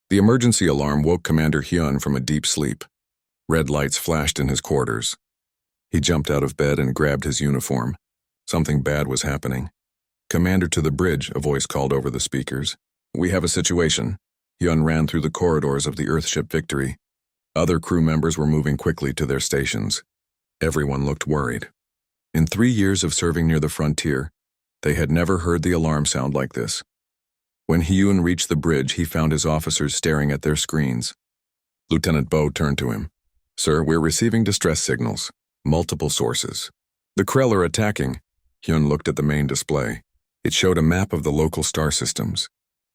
The emergency alarm woke Commander Hyun from a deep sleep. Red lights flashed in his quarters. He jumped out of bed and grabbed his uniform. Something bad was happening. "Commander, to the bridge," a voice called over the speakers. "We have a situation." Hyun ran through the corridors of the Earthship Victory. Other crew members were moving quickly to their stations. Everyone looked worried. In 3 years of serving near the frontier, they had never heard the alarm sound like this. When Hyun reached the bridge, he found his officers staring at their screens. Lieutenant Bo turned to him. "Sir, we're receiving distress signals. Multiple sources. The Krell are attacking." Hyun looked at the main display. It showed a map of the local star systems.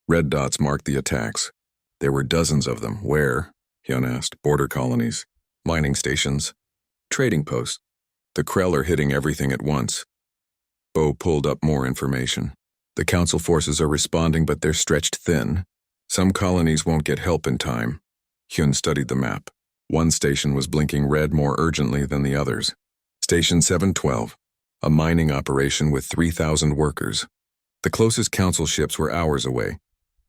Red dots marked the attacks. There were dozens of them. "Where?" Hyun asked. "Border colonies, mining stations, trading posts. The Krell are hitting everything at once." Bo pulled up more information. "The Council forces are responding, but they're stretched thin. Some colonies won't get help in time." Hyun studied the map. One station was blinking red more urgently than the others. Station 712, a mining operation with 3,000 workers. The closest Council ships were hours away.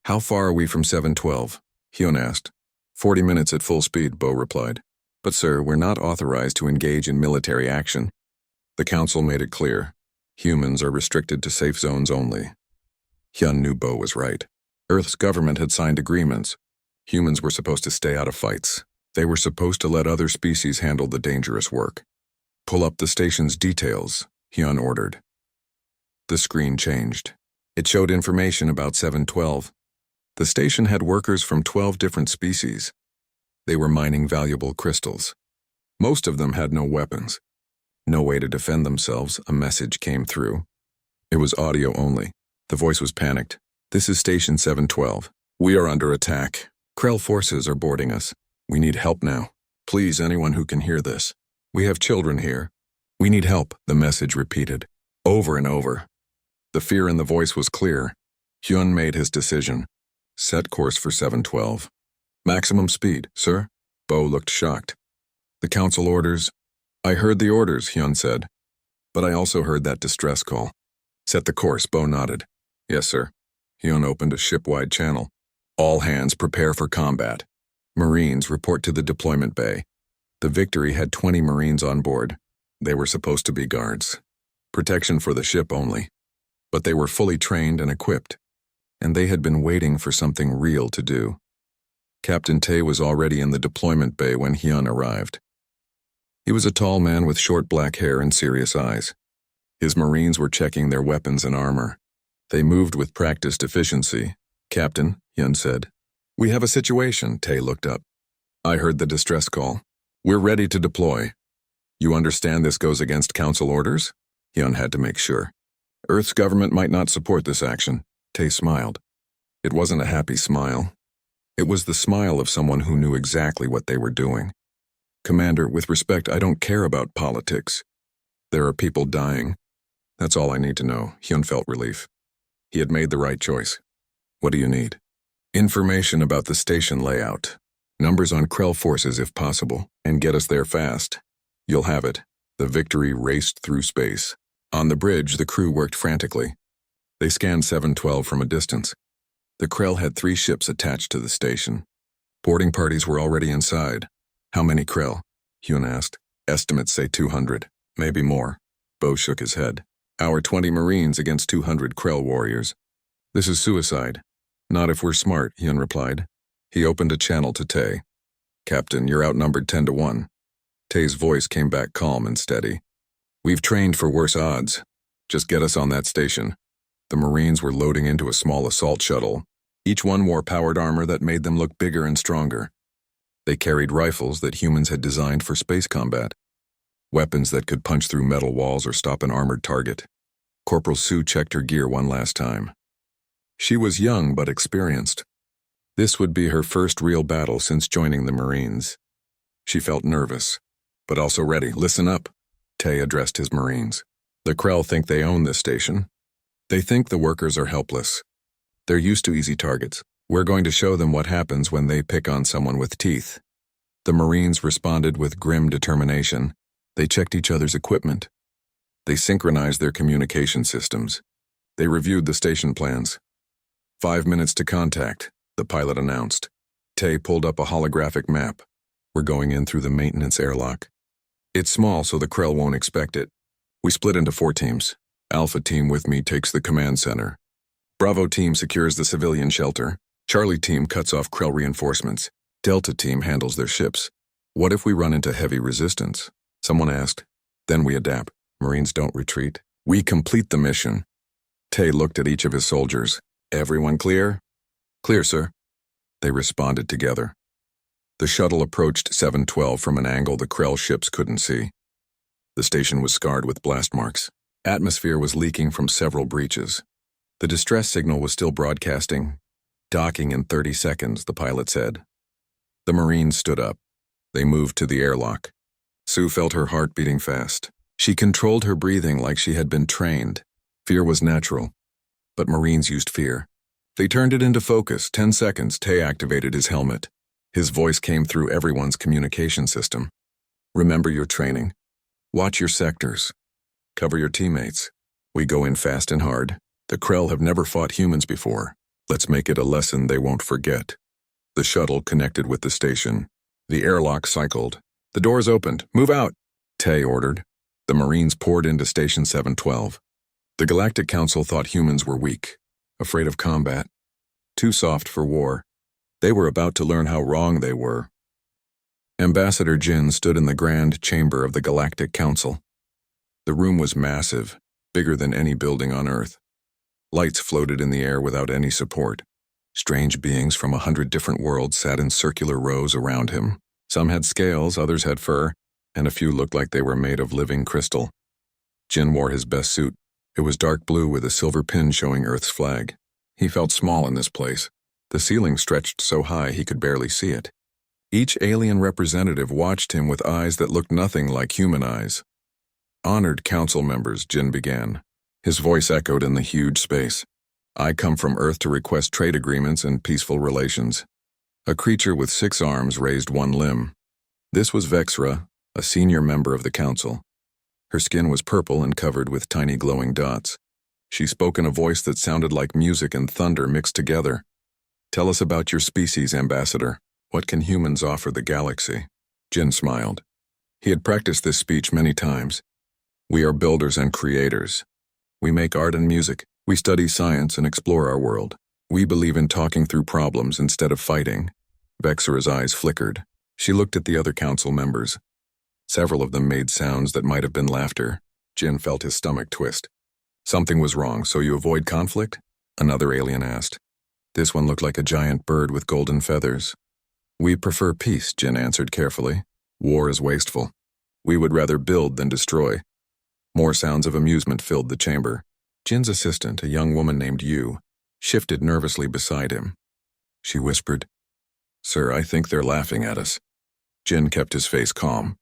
"How far are we from 712? Hyun asked. 40 minutes at full speed, Bo replied. "But sir, we're not authorized to engage in military action." The Council made it clear. Humans are restricted to safe zones only. Hyun knew Bo was right. Earth's government had signed agreements. Humans were supposed to stay out of fights. They were supposed to let other species handle the dangerous work. "Pull up the station's details," Hyun ordered. The screen changed. It showed information about 712. The station had workers from 12 different species. They were mining valuable crystals. Most of them had no weapons. No way to defend themselves, a message came through. It was audio only. The voice was panicked. "This is Station 712. We are under attack. Krell forces are boarding us. We need help now. Please, anyone who can hear this. We have children here. We need help," the message repeated, over and over. The fear in the voice was clear. Hyun made his decision. Set course for 712. "Maximum speed, sir?" Bo looked shocked. "The Council orders." "I heard the orders," Hyun said. "But I also heard that distress call." "Set the course," Bo nodded. "Yes, sir." Hyun opened a ship-wide channel. "All hands prepare for combat. Marines report to the deployment bay." The Victory had 20 Marines on board. They were supposed to be guards. Protection for the ship only. But they were fully trained and equipped. And they had been waiting for something real to do. Captain Tae was already in the deployment bay when Hyun arrived. He was a tall man with short black hair and serious eyes. His Marines were checking their weapons and armor. They moved with practiced efficiency. "Captain," Hyun said. "We have a situation," Tae looked up. "I heard the distress call. We're ready to deploy. You understand this goes against Council orders?" Hyun had to make sure. "Earth's government might not support this action." Tae smiled. It wasn't a happy smile. It was the smile of someone who knew exactly what they were doing. "Commander, with respect, I don't care about politics. There are people dying. That's all I need to know." Hyun felt relief. He had made the right choice. "What do you need?" "Information about the station layout. Numbers on Krell forces if possible, and get us there fast." "You'll have it." The Victory raced through space. On the bridge, the crew worked frantically. They scanned 712 from a distance. The Krell had 3 ships attached to the station. Boarding parties were already inside. "How many Krell?" Hyun asked. "Estimates say 200, maybe more." Bo shook his head. "Our 20 Marines against 200 Krell warriors. This is suicide." "Not if we're smart," Hyun replied. He opened a channel to Tae. "Captain, you're outnumbered 10 to 1. Tae's voice came back calm and steady. "We've trained for worse odds. Just get us on that station." The Marines were loading into a small assault shuttle. Each one wore powered armor that made them look bigger and stronger. They carried rifles that humans had designed for space combat. Weapons that could punch through metal walls or stop an armored target. Corporal Sue checked her gear one last time. She was young but experienced. This would be her first real battle since joining the Marines. She felt nervous, but also ready. "Listen up," Tae addressed his Marines. "The Krell think they own this station. They think the workers are helpless. They're used to easy targets. We're going to show them what happens when they pick on someone with teeth." The Marines responded with grim determination. They checked each other's equipment. They synchronized their communication systems. They reviewed the station plans. 5 minutes to contact, the pilot announced. Tay pulled up a holographic map. We're going in through the maintenance airlock. It's small, so the Krell won't expect it. We split into 4 teams. Alpha team with me takes the command center. Bravo team secures the civilian shelter. Charlie team cuts off Krell reinforcements. Delta team handles their ships. What if we run into heavy resistance? Someone asked. Then we adapt. Marines don't retreat. We complete the mission. Tay looked at each of his soldiers. Everyone clear? Clear, sir. They responded together. The shuttle approached 712 from an angle the Krell ships couldn't see. The station was scarred with blast marks. Atmosphere was leaking from several breaches. The distress signal was still broadcasting. Docking in 30 seconds, the pilot said. The Marines stood up. They moved to the airlock. Sue felt her heart beating fast. She controlled her breathing like she had been trained. Fear was natural, but Marines used fear. They turned it into focus. 10 seconds, Tay activated his helmet. His voice came through everyone's communication system. Remember your training. Watch your sectors. Cover your teammates. We go in fast and hard. The Krell have never fought humans before. Let's make it a lesson they won't forget. The shuttle connected with the station. The airlock cycled. The doors opened. Move out, Tay ordered. The Marines poured into Station 712. The Galactic Council thought humans were weak, afraid of combat, too soft for war. They were about to learn how wrong they were. Ambassador Jin stood in the grand chamber of the Galactic Council. The room was massive, bigger than any building on Earth. Lights floated in the air without any support. Strange beings from 100 different worlds sat in circular rows around him. Some had scales, others had fur, and a few looked like they were made of living crystal. Jin wore his best suit. It was dark blue with a silver pin showing Earth's flag. He felt small in this place. The ceiling stretched so high he could barely see it. Each alien representative watched him with eyes that looked nothing like human eyes. Honored council members, Jin began. His voice echoed in the huge space. I come from Earth to request trade agreements and peaceful relations. A creature with 6 arms raised 1 limb. This was Vexra, a senior member of the council. Her skin was purple and covered with tiny glowing dots. She spoke in a voice that sounded like music and thunder mixed together. Tell us about your species, Ambassador. What can humans offer the galaxy? Jin smiled. He had practiced this speech many times. We are builders and creators. We make art and music. We study science and explore our world. We believe in talking through problems instead of fighting. Vexra's eyes flickered. She looked at the other council members. Several of them made sounds that might have been laughter. Jin felt his stomach twist. Something was wrong, so you avoid conflict? Another alien asked. This one looked like a giant bird with golden feathers. We prefer peace, Jin answered carefully. War is wasteful. We would rather build than destroy. More sounds of amusement filled the chamber. Jin's assistant, a young woman named Yu, shifted nervously beside him. She whispered, Sir, I think they're laughing at us. Jin kept his face calm.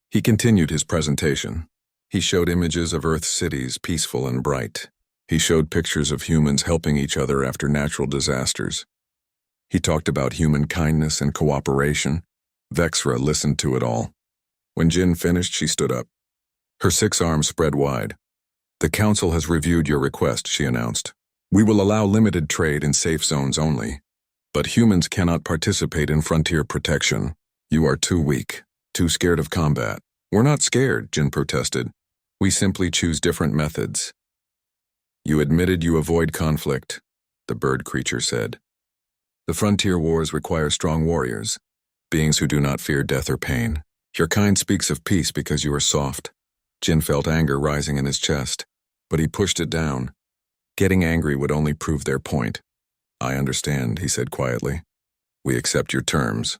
He continued his presentation. He showed images of Earth's cities, peaceful and bright. He showed pictures of humans helping each other after natural disasters. He talked about human kindness and cooperation. Vexra listened to it all. When Jin finished, she stood up. Her 6 arms spread wide. The Council has reviewed your request, she announced. We will allow limited trade in safe zones only. But humans cannot participate in frontier protection. You are too weak, too scared of combat. We're not scared, Jin protested. We simply choose different methods. You admitted you avoid conflict, the bird creature said. The frontier wars require strong warriors, beings who do not fear death or pain. Your kind speaks of peace because you are soft. Jin felt anger rising in his chest, but he pushed it down. Getting angry would only prove their point. I understand, he said quietly. We accept your terms.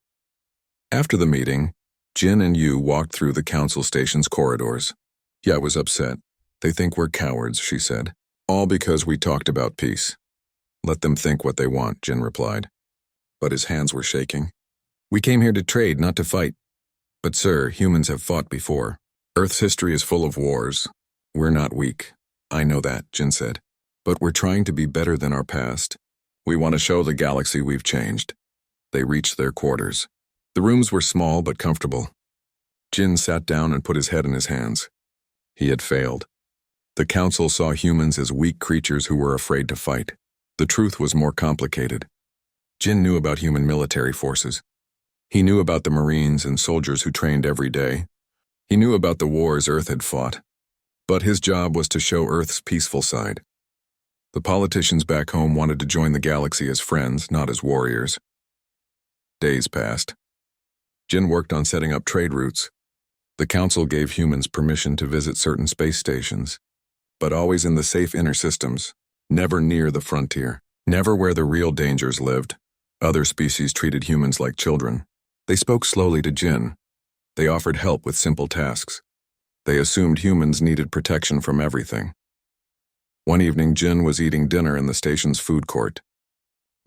After the meeting, Jin and Yu walked through the council station's corridors. Yeah, I was upset. They think we're cowards, she said. All because we talked about peace. Let them think what they want, Jin replied. But his hands were shaking. We came here to trade, not to fight. But sir, humans have fought before. Earth's history is full of wars. We're not weak. I know that, Jin said. But we're trying to be better than our past. We want to show the galaxy we've changed. They reached their quarters. The rooms were small but comfortable. Jin sat down and put his head in his hands. He had failed. The council saw humans as weak creatures who were afraid to fight. The truth was more complicated. Jin knew about human military forces. He knew about the Marines and soldiers who trained every day. He knew about the wars Earth had fought. But his job was to show Earth's peaceful side. The politicians back home wanted to join the galaxy as friends, not as warriors. Days passed. Jin worked on setting up trade routes. The Council gave humans permission to visit certain space stations, but always in the safe inner systems, never near the frontier, never where the real dangers lived. Other species treated humans like children. They spoke slowly to Jin. They offered help with simple tasks. They assumed humans needed protection from everything. One evening, Jin was eating dinner in the station's food court.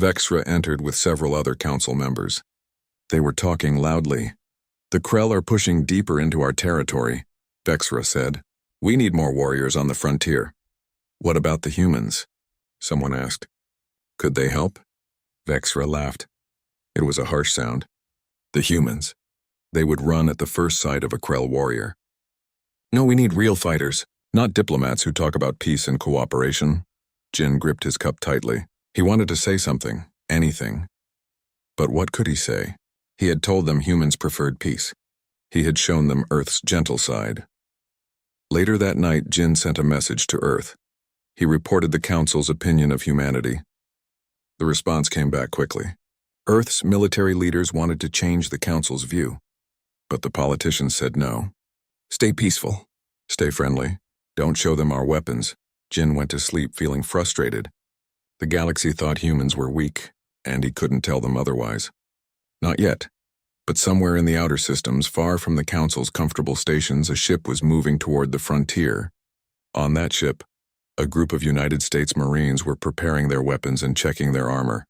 Vexra entered with several other council members. They were talking loudly. "The Krell are pushing deeper into our territory," Vexra said. "We need more warriors on the frontier." "What about the humans?" someone asked. "Could they help?" Vexra laughed. It was a harsh sound. "The humans. They would run at the first sight of a Krell warrior." "No, we need real fighters, not diplomats who talk about peace and cooperation." Jin gripped his cup tightly. He wanted to say something, anything. But what could he say? He had told them humans preferred peace. He had shown them Earth's gentle side. Later that night, Jin sent a message to Earth. He reported the Council's opinion of humanity. The response came back quickly. Earth's military leaders wanted to change the Council's view, but the politicians said no. "Stay peaceful. Stay friendly. Don't show them our weapons." Jin went to sleep feeling frustrated. The galaxy thought humans were weak, and he couldn't tell them otherwise. Not yet, but somewhere in the outer systems, far from the Council's comfortable stations, a ship was moving toward the frontier. On that ship, a group of United States Marines were preparing their weapons and checking their armor.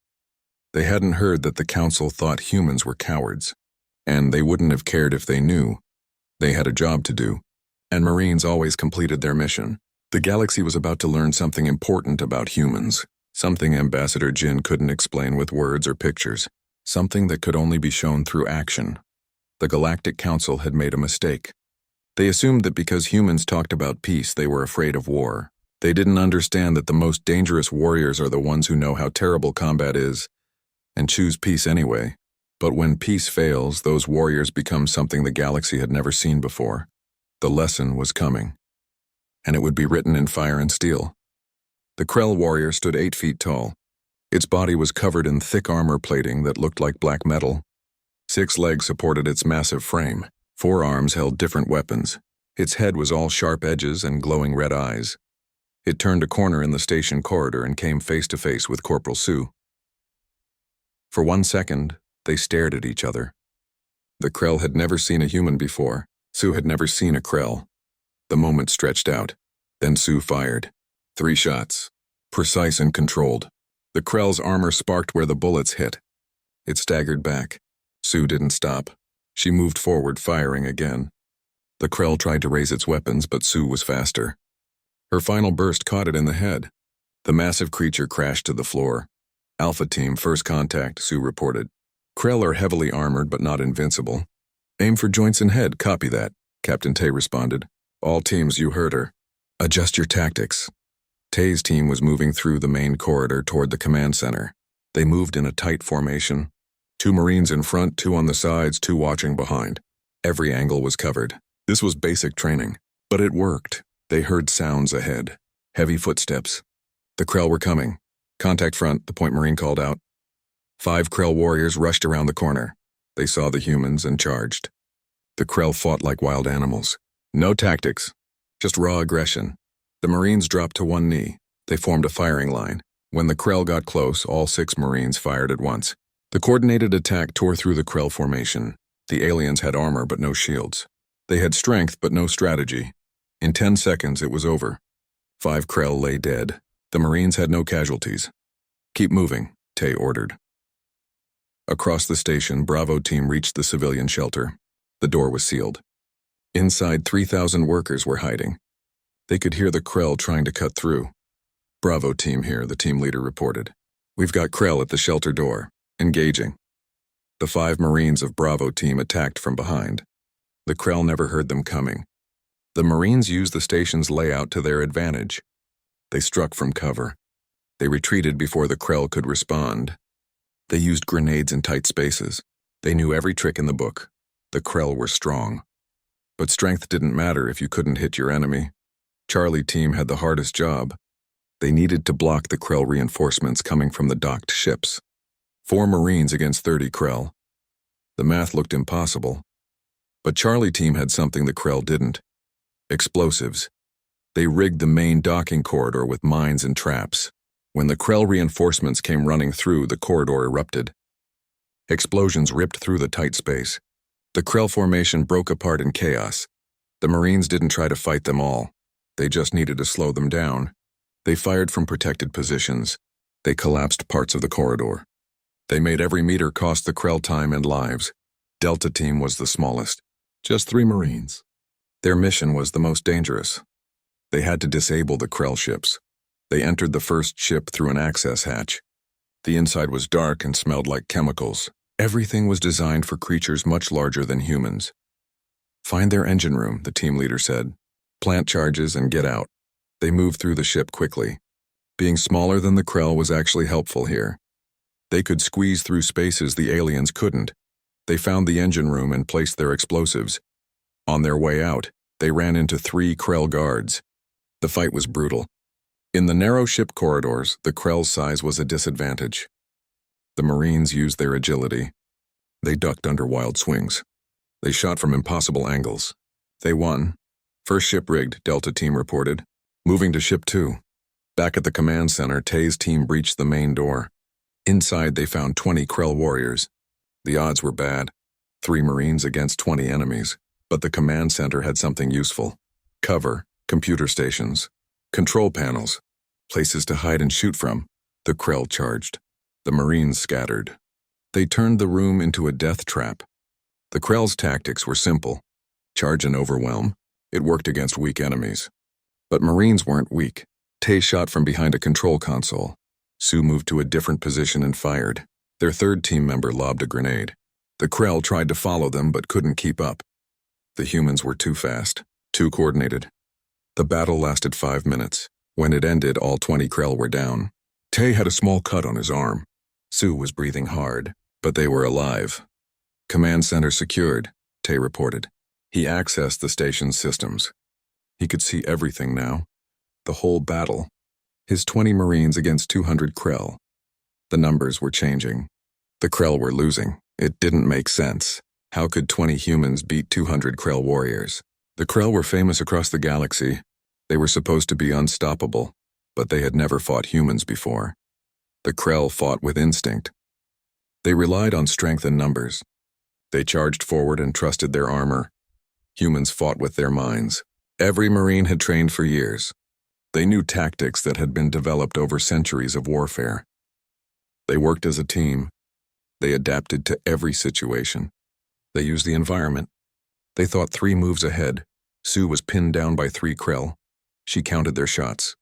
They hadn't heard that the Council thought humans were cowards, and they wouldn't have cared if they knew. They had a job to do, and Marines always completed their mission. The galaxy was about to learn something important about humans, something Ambassador Jin couldn't explain with words or pictures. Something that could only be shown through action. The Galactic Council had made a mistake. They assumed that because humans talked about peace, they were afraid of war. They didn't understand that the most dangerous warriors are the ones who know how terrible combat is and choose peace anyway. But when peace fails, those warriors become something the galaxy had never seen before. The lesson was coming, and it would be written in fire and steel. The Krell warrior stood 8 feet tall. Its body was covered in thick armor plating that looked like black metal. 6 legs supported its massive frame. 4 arms held different weapons. Its head was all sharp edges and glowing red eyes. It turned a corner in the station corridor and came face to face with Corporal Sue. For 1 second, they stared at each other. The Krell had never seen a human before. Sue had never seen a Krell. The moment stretched out. Then Sue fired. 3 shots. Precise and controlled. The Krell's armor sparked where the bullets hit. It staggered back. Sue didn't stop. She moved forward, firing again. The Krell tried to raise its weapons, but Sue was faster. Her final burst caught it in the head. The massive creature crashed to the floor. "Alpha Team, first contact," Sue reported. "Krell are heavily armored, but not invincible. Aim for joints and head, copy that," Captain Tay responded. "All teams, you heard her. Adjust your tactics." Tay's team was moving through the main corridor toward the command center. They moved in a tight formation. 2 Marines in front, 2 on the sides, 2 watching behind. Every angle was covered. This was basic training, but it worked. They heard sounds ahead. Heavy footsteps. The Krell were coming. "Contact front," the Point Marine called out. 5 Krell warriors rushed around the corner. They saw the humans and charged. The Krell fought like wild animals. No tactics, just raw aggression. The Marines dropped to 1 knee. They formed a firing line. When the Krell got close, all 6 Marines fired at once. The coordinated attack tore through the Krell formation. The aliens had armor but no shields. They had strength but no strategy. In 10 seconds, it was over. 5 Krell lay dead. The Marines had no casualties. "Keep moving," Tay ordered. Across the station, Bravo Team reached the civilian shelter. The door was sealed. Inside, 3,000 workers were hiding. They could hear the Krell trying to cut through. "Bravo Team here," the team leader reported. "We've got Krell at the shelter door. Engaging." The 5 Marines of Bravo Team attacked from behind. The Krell never heard them coming. The Marines used the station's layout to their advantage. They struck from cover. They retreated before the Krell could respond. They used grenades in tight spaces. They knew every trick in the book. The Krell were strong. But strength didn't matter if you couldn't hit your enemy. Charlie team had the hardest job. They needed to block the Krell reinforcements coming from the docked ships. 4 Marines against 30 Krell. The math looked impossible. But Charlie team had something the Krell didn't. Explosives. They rigged the main docking corridor with mines and traps. When the Krell reinforcements came running through, the corridor erupted. Explosions ripped through the tight space. The Krell formation broke apart in chaos. The Marines didn't try to fight them all. They just needed to slow them down. They fired from protected positions. They collapsed parts of the corridor. They made every meter cost the Krell time and lives. Delta Team was the smallest. Just 3 Marines. Their mission was the most dangerous. They had to disable the Krell ships. They entered the first ship through an access hatch. The inside was dark and smelled like chemicals. Everything was designed for creatures much larger than humans. Find their engine room, the team leader said. Plant charges and get out. They moved through the ship quickly. Being smaller than the Krell was actually helpful here. They could squeeze through spaces the aliens couldn't. They found the engine room and placed their explosives. On their way out, they ran into 3 Krell guards. The fight was brutal. In the narrow ship corridors, the Krell's size was a disadvantage. The Marines used their agility. They ducked under wild swings. They shot from impossible angles. They won. First ship rigged, Delta Team reported. Moving to Ship 2. Back at the command center, Tay's team breached the main door. Inside, they found 20 Krell warriors. The odds were bad. 3 Marines against 20 enemies. But the command center had something useful. Cover, computer stations, control panels, places to hide and shoot from. The Krell charged. The Marines scattered. They turned the room into a death trap. The Krell's tactics were simple. Charge and overwhelm. It worked against weak enemies. But Marines weren't weak. Tay shot from behind a control console. Sue moved to a different position and fired. Their third team member lobbed a grenade. The Krell tried to follow them but couldn't keep up. The humans were too fast, too coordinated. The battle lasted 5 minutes. When it ended, all 20 Krell were down. Tay had a small cut on his arm. Sue was breathing hard, but they were alive. Command center secured, Tay reported. He accessed the station's systems. He could see everything now. The whole battle. His 20 Marines against 200 Krell. The numbers were changing. The Krell were losing. It didn't make sense. How could 20 humans beat 200 Krell warriors? The Krell were famous across the galaxy. They were supposed to be unstoppable, but they had never fought humans before. The Krell fought with instinct. They relied on strength and numbers. They charged forward and trusted their armor. Humans fought with their minds. Every Marine had trained for years. They knew tactics that had been developed over centuries of warfare. They worked as a team. They adapted to every situation. They used the environment. They thought 3 moves ahead. Sue was pinned down by 3 Krell. She counted their shots.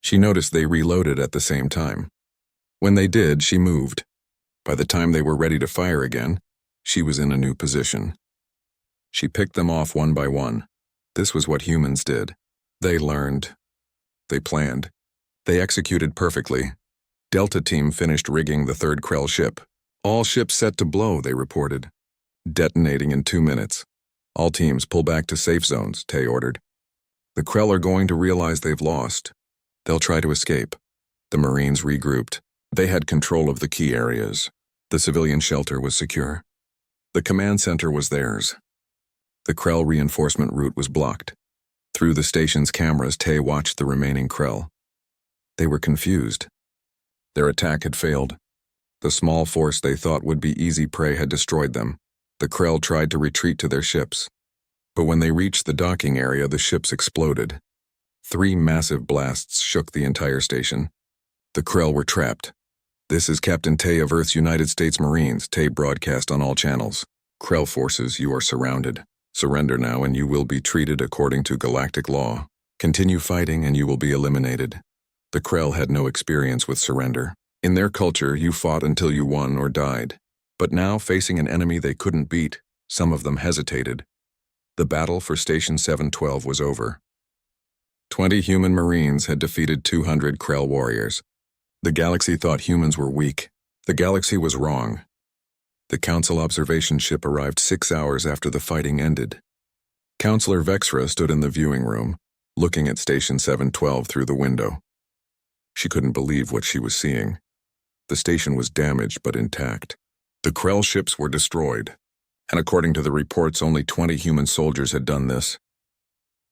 She noticed they reloaded at the same time. When they did, she moved. By the time they were ready to fire again, she was in a new position. She picked them off one by one. This was what humans did. They learned. They planned. They executed perfectly. Delta Team finished rigging the 3rd Krell ship. All ships set to blow, they reported. Detonating in 2 minutes. All teams pull back to safe zones, Tay ordered. The Krell are going to realize they've lost. They'll try to escape. The Marines regrouped. They had control of the key areas. The civilian shelter was secure. The command center was theirs. The Krell reinforcement route was blocked. Through the station's cameras, Tay watched the remaining Krell. They were confused. Their attack had failed. The small force they thought would be easy prey had destroyed them. The Krell tried to retreat to their ships. But when they reached the docking area, the ships exploded. 3 massive blasts shook the entire station. The Krell were trapped. "This is Captain Tay of Earth's United States Marines," Tay broadcast on all channels. "Krell forces, you are surrounded. Surrender now and you will be treated according to galactic law. Continue fighting and you will be eliminated." The Krell had no experience with surrender. In their culture, you fought until you won or died. But now, facing an enemy they couldn't beat, some of them hesitated. The battle for Station 712 was over. 20 human Marines had defeated 200 Krell warriors. The galaxy thought humans were weak. The galaxy was wrong. The Council observation ship arrived 6 hours after the fighting ended. Counselor Vexra stood in the viewing room, looking at Station 712 through the window. She couldn't believe what she was seeing. The station was damaged but intact. The Krell ships were destroyed, and according to the reports, only 20 human soldiers had done this.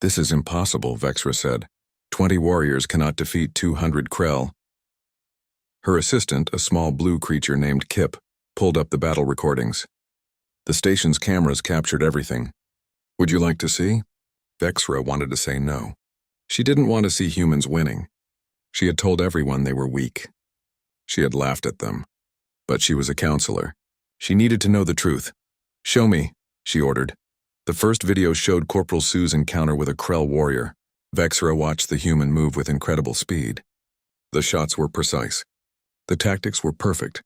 "This is impossible," Vexra said. 20 warriors cannot defeat 200 Krell." Her assistant, a small blue creature named Kip, pulled up the battle recordings. The station's cameras captured everything. "Would you like to see?" Vexra wanted to say no. She didn't want to see humans winning. She had told everyone they were weak. She had laughed at them. But she was a counselor. She needed to know the truth. "Show me," she ordered. The first video showed Corporal Sue's encounter with a Krell warrior. Vexra watched the human move with incredible speed. The shots were precise. The tactics were perfect.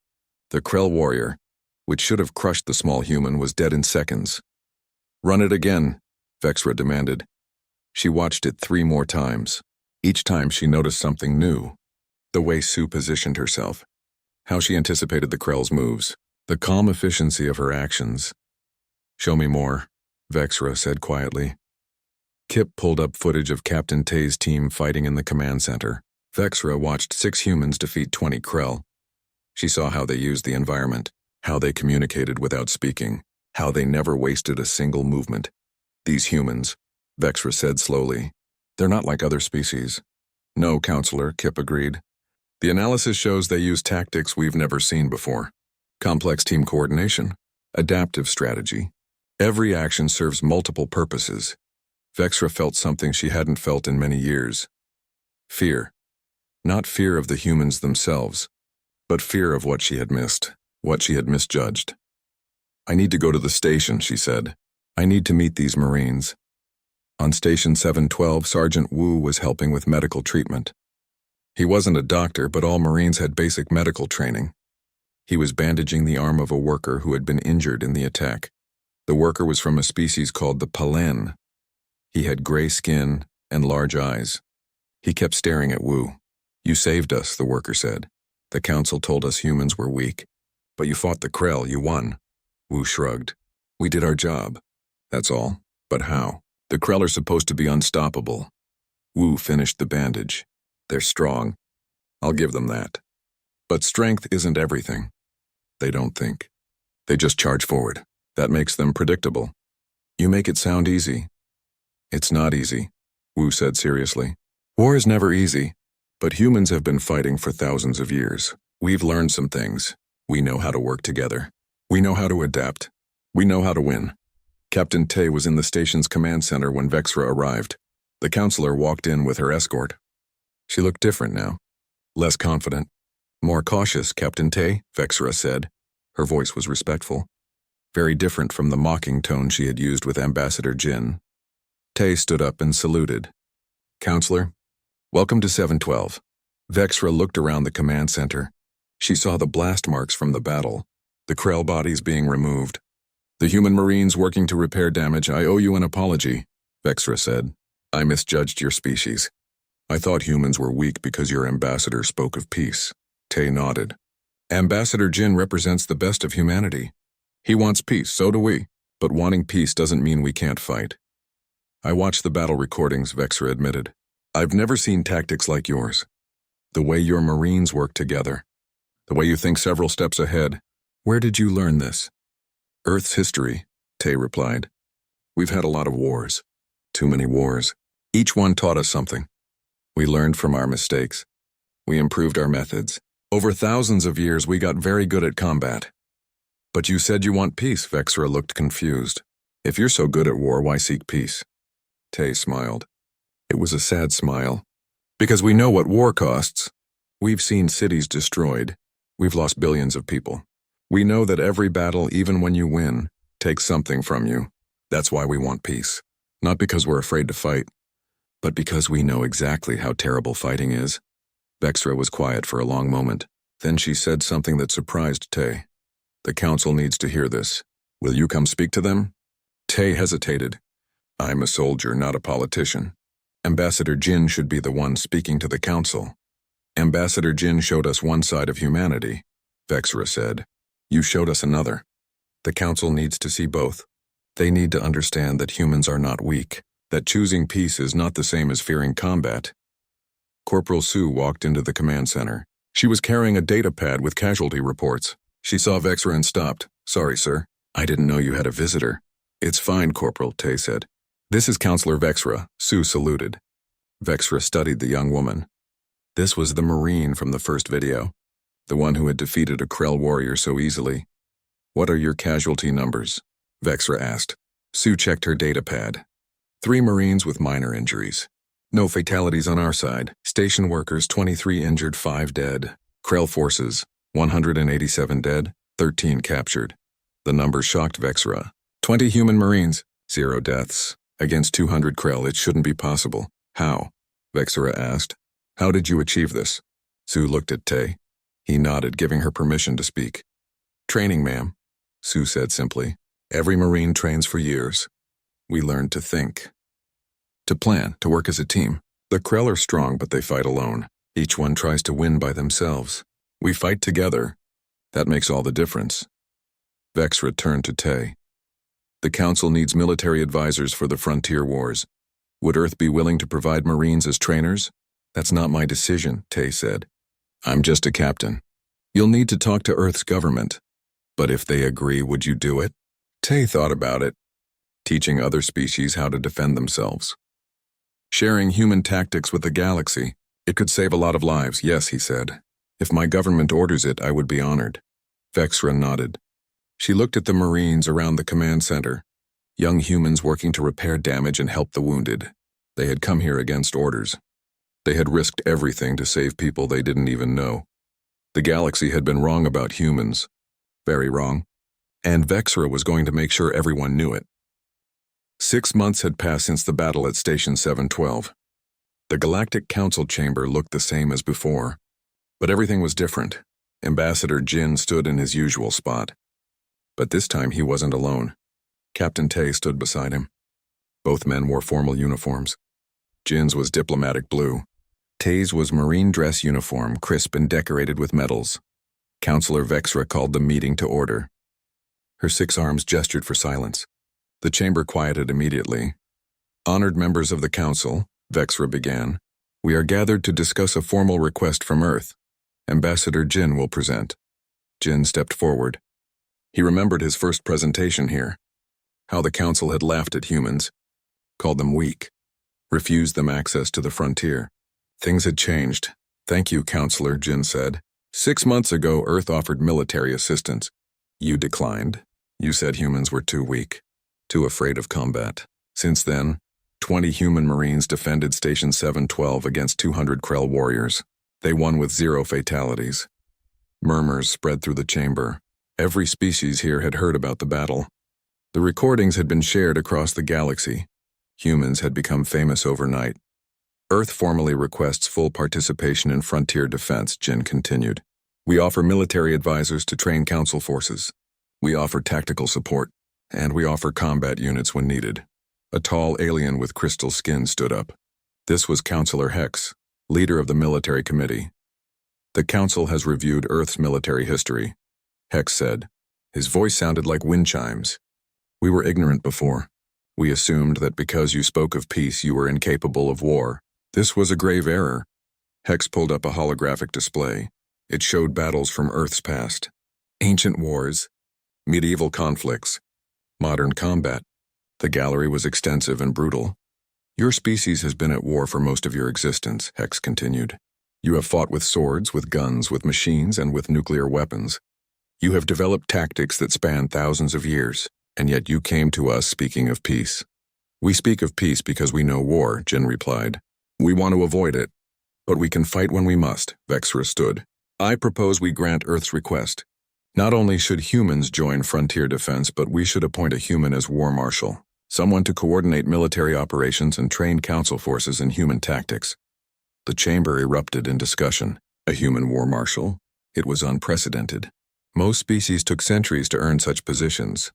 The Krell warrior, which should have crushed the small human, was dead in seconds. "Run it again," Vexra demanded. She watched it 3 more times. Each time she noticed something new. The way Sue positioned herself, how she anticipated the Krell's moves, the calm efficiency of her actions. "Show me more," Vexra said quietly. Kip pulled up footage of Captain Tay's team fighting in the command center. Vexra watched 6 humans defeat 20 Krell. She saw how they used the environment, how they communicated without speaking, how they never wasted a single movement. "These humans," Vexra said slowly, "they're not like other species." "No, Counselor," Kip agreed. "The analysis shows they use tactics we've never seen before. Complex team coordination, adaptive strategy. Every action serves multiple purposes." Vexra felt something she hadn't felt in many years. Fear. Not fear of the humans themselves, but fear of what she had missed, what she had misjudged. "I need to go to the station," she said. "I need to meet these Marines." On Station 712, Sergeant Wu was helping with medical treatment. He wasn't a doctor, but all Marines had basic medical training. He was bandaging the arm of a worker who had been injured in the attack. The worker was from a species called the Palen. He had gray skin and large eyes. He kept staring at Wu. "You saved us," the worker said. "The Council told us humans were weak. But you fought the Krell, you won." Wu shrugged. "We did our job. That's all. But how? The Krell are supposed to be unstoppable." Wu finished the bandage. "They're strong. I'll give them that. But strength isn't everything. They don't think. They just charge forward. That makes them predictable. You make it sound easy." "It's not easy," Wu said seriously. "War is never easy, but humans have been fighting for thousands of years. We've learned some things. We know how to work together. We know how to adapt. We know how to win." Captain Tay was in the station's command center when Vexra arrived. The counselor walked in with her escort. She looked different now. Less confident. "More cautious, Captain Tay," Vexra said. Her voice was respectful. Very different from the mocking tone she had used with Ambassador Jin. Tay stood up and saluted. "Counselor, welcome to 712. Vexra looked around the command center. She saw the blast marks from the battle, the Krell bodies being removed. "The human Marines working to repair damage, I owe you an apology," Vexra said. "I misjudged your species. I thought humans were weak because your ambassador spoke of peace." Tay nodded. "Ambassador Jin represents the best of humanity. He wants peace, so do we. But wanting peace doesn't mean we can't fight." "I watched the battle recordings," Vexra admitted. "I've never seen tactics like yours. The way your Marines work together. The way you think several steps ahead. Where did you learn this?" "Earth's history," Tay replied. "We've had a lot of wars. Too many wars. Each one taught us something. We learned from our mistakes. We improved our methods. Over thousands of years, we got very good at combat." "But you said you want peace," Vexra looked confused. "If you're so good at war, why seek peace?" Tay smiled. It was a sad smile. "Because we know what war costs. We've seen cities destroyed. We've lost billions of people. We know that every battle, even when you win, takes something from you. That's why we want peace. Not because we're afraid to fight, but because we know exactly how terrible fighting is." Vexra was quiet for a long moment. Then she said something that surprised Tay. "The Council needs to hear this. Will you come speak to them?" Tay hesitated. "I'm a soldier, not a politician. Ambassador Jin should be the one speaking to the Council. Ambassador Jin showed us one side of humanity," Vexra said. You showed us another. The Council needs to see both. They need to understand that humans are not weak, that choosing peace is not the same as fearing combat. Corporal Sue walked into the command center. She was carrying a data pad with casualty reports. She saw Vexra and stopped. Sorry, sir. I didn't know you had a visitor. It's fine, Corporal, Tay said. This is Counselor Vexra, Sue saluted. Vexra studied the young woman. This was the Marine from the first video, the one who had defeated a Krell warrior so easily. What are your casualty numbers? Vexra asked. Sue checked her data pad. 3 Marines with minor injuries. No fatalities on our side. Station workers 23 injured, 5 dead. Krell forces 187 dead, 13 captured. The number shocked Vexra. 20 human Marines, 0 deaths. Against 200 Krell, it shouldn't be possible. How? Vexra asked. How did you achieve this? Sue looked at Tay. He nodded, giving her permission to speak. Training, ma'am, Sue said simply. Every Marine trains for years. We learn to think, to plan, to work as a team. The Krell are strong, but they fight alone. Each one tries to win by themselves. We fight together. That makes all the difference. Vexra turned to Tay. The Council needs military advisors for the frontier wars. Would Earth be willing to provide Marines as trainers? That's not my decision, Tay said. I'm just a captain. You'll need to talk to Earth's government. But if they agree, would you do it? Tay thought about it. Teaching other species how to defend themselves. Sharing human tactics with the galaxy. It could save a lot of lives, yes, he said. If my government orders it, I would be honored. Vexra nodded. She looked at the Marines around the command center. Young humans working to repair damage and help the wounded. They had come here against orders. They had risked everything to save people they didn't even know. The galaxy had been wrong about humans. Very wrong. And Vexra was going to make sure everyone knew it. 6 months had passed since the battle at Station 712. The Galactic Council chamber looked the same as before. But everything was different. Ambassador Jin stood in his usual spot. But this time he wasn't alone. Captain Tay stood beside him. Both men wore formal uniforms. Jin's was diplomatic blue. Tay's was marine dress uniform, crisp and decorated with medals. Counselor Vexra called the meeting to order. Her 6 arms gestured for silence. The chamber quieted immediately. Honored members of the Council, Vexra began, we are gathered to discuss a formal request from Earth. Ambassador Jin will present. Jin stepped forward. He remembered his first presentation here. How the Council had laughed at humans, called them weak, refused them access to the frontier. Things had changed. Thank you, Counselor, Jin said. 6 months ago, Earth offered military assistance. You declined. You said humans were too weak, too afraid of combat. Since then, 20 human Marines defended Station 712 against 200 Krell warriors. They won with 0 fatalities. Murmurs spread through the chamber. Every species here had heard about the battle. The recordings had been shared across the galaxy. Humans had become famous overnight. Earth formally requests full participation in frontier defense, Jin continued. We offer military advisors to train Council forces. We offer tactical support, and we offer combat units when needed. A tall alien with crystal skin stood up. This was Counselor Hex, leader of the military committee. The Council has reviewed Earth's military history, Hex said. His voice sounded like wind chimes. We were ignorant before. We assumed that because you spoke of peace, you were incapable of war. This was a grave error. Hex pulled up a holographic display. It showed battles from Earth's past. Ancient wars, medieval conflicts, modern combat. The gallery was extensive and brutal. Your species has been at war for most of your existence, Hex continued. You have fought with swords, with guns, with machines, and with nuclear weapons. You have developed tactics that span thousands of years, and yet you came to us speaking of peace. We speak of peace because we know war, Jin replied. We want to avoid it, but we can fight when we must, Vexra stood. I propose we grant Earth's request. Not only should humans join frontier defense, but we should appoint a human as war marshal, someone to coordinate military operations and train Council forces in human tactics. The chamber erupted in discussion. A human war marshal? It was unprecedented. Most species took centuries to earn such positions.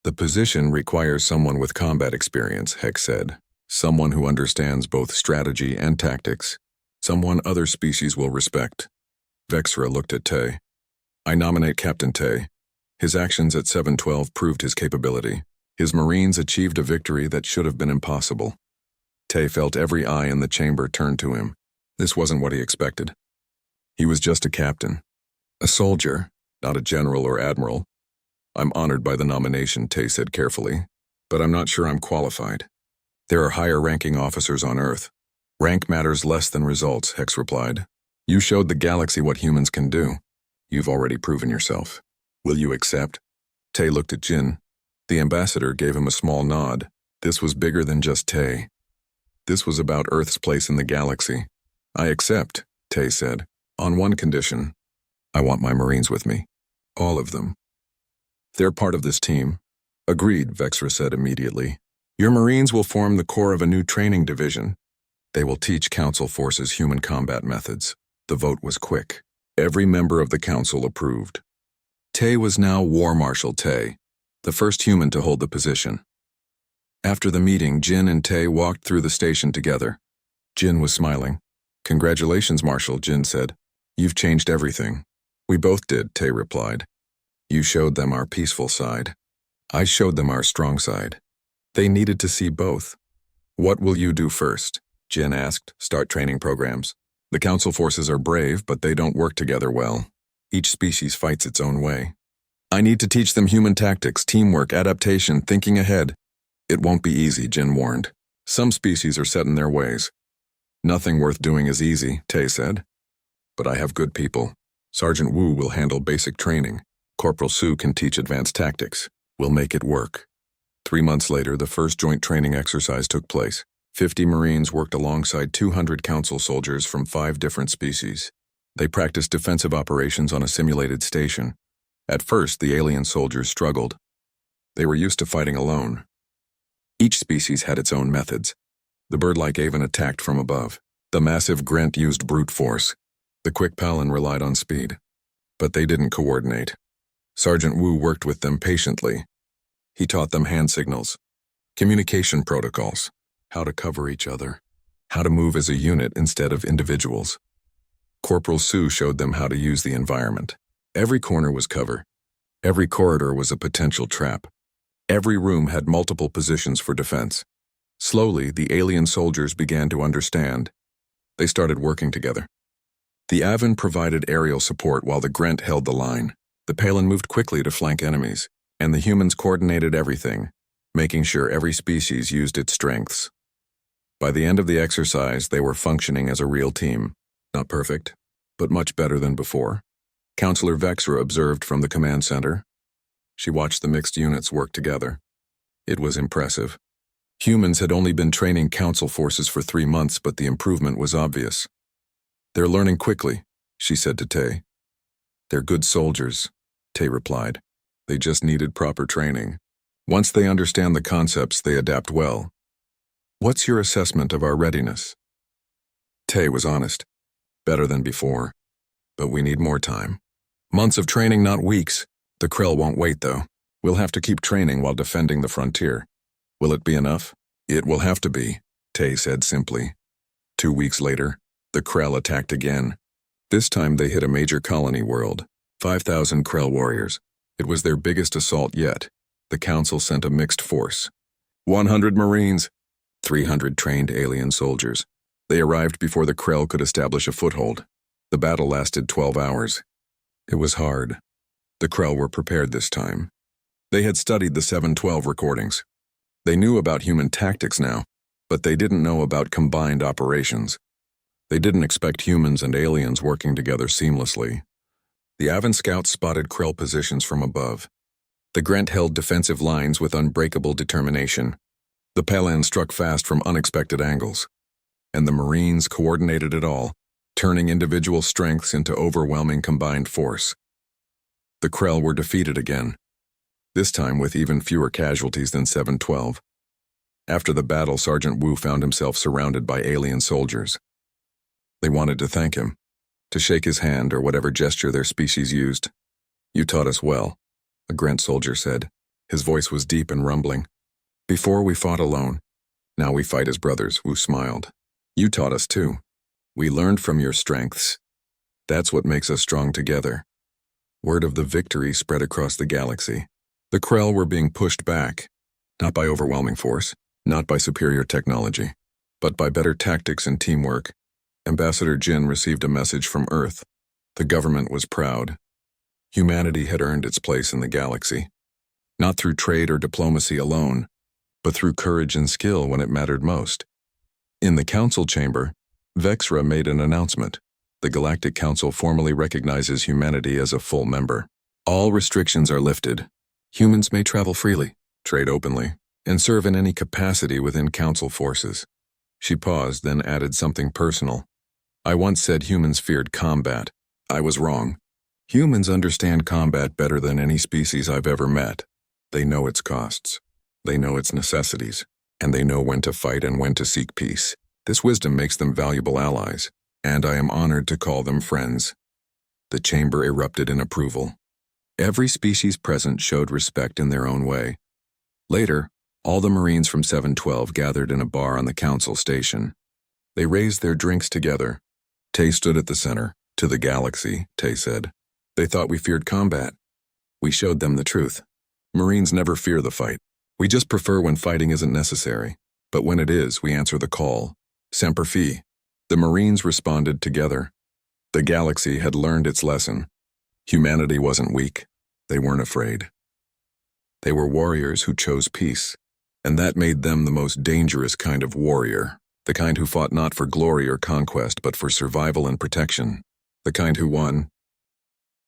The position requires someone with combat experience, Hex said. Someone who understands both strategy and tactics. Someone other species will respect. Vexra looked at Tay. I nominate Captain Tay. His actions at 712 proved his capability. His Marines achieved a victory that should have been impossible. Tay felt every eye in the chamber turn to him. This wasn't what he expected. He was just a captain. A soldier, not a general or admiral. I'm honored by the nomination, Tay said carefully, but I'm not sure I'm qualified. There are higher-ranking officers on Earth. Rank matters less than results, Hex replied. You showed the galaxy what humans can do. You've already proven yourself. Will you accept? Tay looked at Jin. The ambassador gave him a small nod. This was bigger than just Tay. This was about Earth's place in the galaxy. I accept, Tay said, on one condition. I want my Marines with me. All of them. They're part of this team. Agreed, Vexra said immediately. Your Marines will form the core of a new training division. They will teach Council forces human combat methods. The vote was quick. Every member of the Council approved. Tay was now War Marshal Tay, the first human to hold the position. After the meeting, Jin and Tay walked through the station together. Jin was smiling. Congratulations, Marshal, Jin said. You've changed everything. We both did, Tay replied. You showed them our peaceful side. I showed them our strong side. They needed to see both. What will you do first? Jin asked. Start training programs. The Council forces are brave, but they don't work together well. Each species fights its own way. I need to teach them human tactics, teamwork, adaptation, thinking ahead. It won't be easy, Jin warned. Some species are set in their ways. Nothing worth doing is easy, Tay said. But I have good people. Sergeant Wu will handle basic training. Corporal Su can teach advanced tactics. We'll make it work. 3 months later, the first joint training exercise took place. 50 Marines worked alongside 200 Council soldiers from 5 different species. They practiced defensive operations on a simulated station. At first, the alien soldiers struggled. They were used to fighting alone. Each species had its own methods. The bird-like Aven attacked from above. The massive Grent used brute force. The quick Palin relied on speed. But they didn't coordinate. Sergeant Wu worked with them patiently. He taught them hand signals, communication protocols, how to cover each other, how to move as a unit instead of individuals. Corporal Su showed them how to use the environment. Every corner was cover. Every corridor was a potential trap. Every room had multiple positions for defense. Slowly, the alien soldiers began to understand. They started working together. The Aven provided aerial support while the Grent held the line. The Palin moved quickly to flank enemies, and the humans coordinated everything, making sure every species used its strengths. By the end of the exercise, they were functioning as a real team. Not perfect, but much better than before. Counselor Vexra observed from the command center. She watched the mixed units work together. It was impressive. Humans had only been training Council forces for 3 months, but the improvement was obvious. They're learning quickly, she said to Tay. They're good soldiers, Tay replied. They just needed proper training. Once they understand the concepts, they adapt well. What's your assessment of our readiness? Tay was honest. Better than before. But we need more time. Months of training, not weeks. The Krell won't wait, though. We'll have to keep training while defending the frontier. Will it be enough? It will have to be, Tay said simply. 2 weeks later, the Krell attacked again. This time they hit a major colony world. 5,000 Krell warriors. It was their biggest assault yet. The Council sent a mixed force. 100 Marines. 300 trained alien soldiers. They arrived before the Krell could establish a foothold. The battle lasted 12 hours. It was hard. The Krell were prepared this time. They had studied the 712 recordings. They knew about human tactics now, but they didn't know about combined operations. They didn't expect humans and aliens working together seamlessly. The Aven scouts spotted Krell positions from above. The Grant held defensive lines with unbreakable determination. The Palin struck fast from unexpected angles. And the Marines coordinated it all, turning individual strengths into overwhelming combined force. The Krell were defeated again, this time with even fewer casualties than 712. After the battle, Sergeant Wu found himself surrounded by alien soldiers. They wanted to thank him, to shake his hand or whatever gesture their species used. You taught us well, a Grant soldier said. His voice was deep and rumbling. Before we fought alone. Now we fight as brothers, Wu smiled. You taught us too. We learned from your strengths. That's what makes us strong together. Word of the victory spread across the galaxy. The Krell were being pushed back, not by overwhelming force, not by superior technology, but by better tactics and teamwork. Ambassador Jin received a message from Earth. The government was proud. Humanity had earned its place in the galaxy, not through trade or diplomacy alone, but through courage and skill when it mattered most. In the council chamber, Vexra made an announcement. The Galactic Council formally recognizes humanity as a full member. All restrictions are lifted. Humans may travel freely, trade openly, and serve in any capacity within Council forces. She paused, then added something personal. I once said humans feared combat. I was wrong. Humans understand combat better than any species I've ever met. They know its costs. They know its necessities. And they know when to fight and when to seek peace. This wisdom makes them valuable allies, and I am honored to call them friends. The chamber erupted in approval. Every species present showed respect in their own way. Later, all the Marines from 712 gathered in a bar on the council station. They raised their drinks together. Tay stood at the center. To the galaxy, Tay said. They thought we feared combat. We showed them the truth. Marines never fear the fight. We just prefer when fighting isn't necessary. But when it is, we answer the call. Semper Fi. The Marines responded together. The galaxy had learned its lesson. Humanity wasn't weak. They weren't afraid. They were warriors who chose peace. And that made them the most dangerous kind of warrior. The kind who fought not for glory or conquest, but for survival and protection. The kind who won,